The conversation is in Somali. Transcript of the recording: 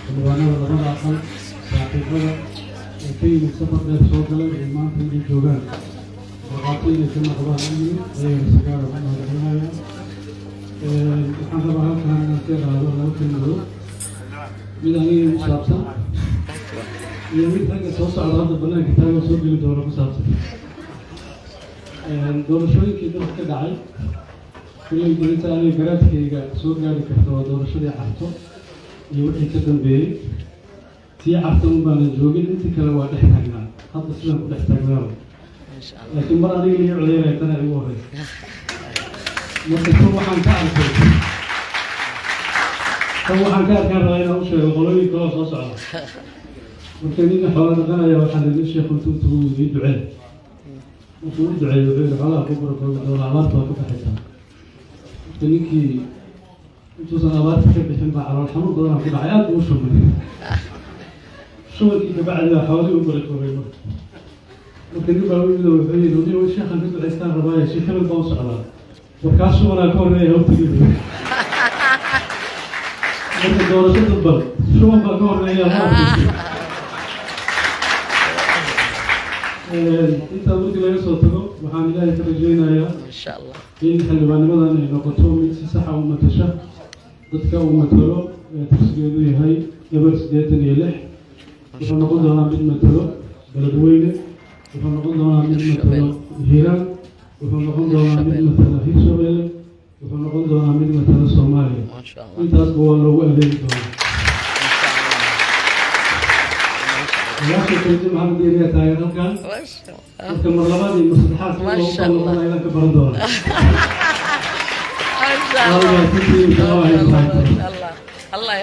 xildhibaanada labada aqal saaxiibada ka yimid safar dheer soo galay ee maanta inay joogaan warqaato inay ka noqdaan amni ayagana si gaara ku mahadcelinaya. waxaan rabaa halkan inaan ka qaado laba kelmadood, mid aniga igu saabsan iyo mid ragga soo socda hadda banaanka taaga soo geli doona ku saabsan. doorashooyinkii dalka ka dhacay kulley malinta aniga garaadkayga soo gaari karta waa doorashadii carto iyo wixii ka dambeeyey. tii carta un baanan joogin, intii kale waa dhex taagnaa, hadda sidaan ku dhex taagnaaba. laakiin mar aniga iyo codeynaya tana igu horeysa. marka tan waxaan ka arkay arkaan rabaa inaan u sheego qolooyin kaloo soo socda. marka ninka xoola dhaqanaya waxaa la yidhi sheekhu intuu ii duceen. markuu u duceeyey wuxuu yidhi xoolaha ku barakoobi doona, abaarta waa ka baxaysaa. marka ninkii intuusan abaarta ka bixin baa calool xanuun badanaa ku dhacay, aad buu u shumay. shubankii kabacdi baa xoolihii u barakoobay marka. marka nin baa u yimid oo wuxuu yidhi nin sheekhan ka ducaystaan rabaaye sheekh hebel baan u socdaa. warkaas shubanaa ka horreeya hawtigii. marka doorasho dadban shuban baa ka horreeya. intaa markii laga soo tago waxaan ilaahay ka rajaynayaa in xildhibaannimadan ay noqoto mid si saxa u matasha dadka uu matalo ee kursigeedu yahay gabar 86. wuxuu noqon doonaa mid matalo beledweyne, wuxuu noqon doonaa mid matalo hiiraan, wuxuu noqon doonaa mid matalo hirshabeelle, wuxuu noqon doonaa mid matalo soomaaliya. intaasba waa loogu adeegi doonaa. ilaasha kaydi maxamed yariya taageer halkan. marka mar labaad iyo mar saddexaad inaan ka baran doonaa.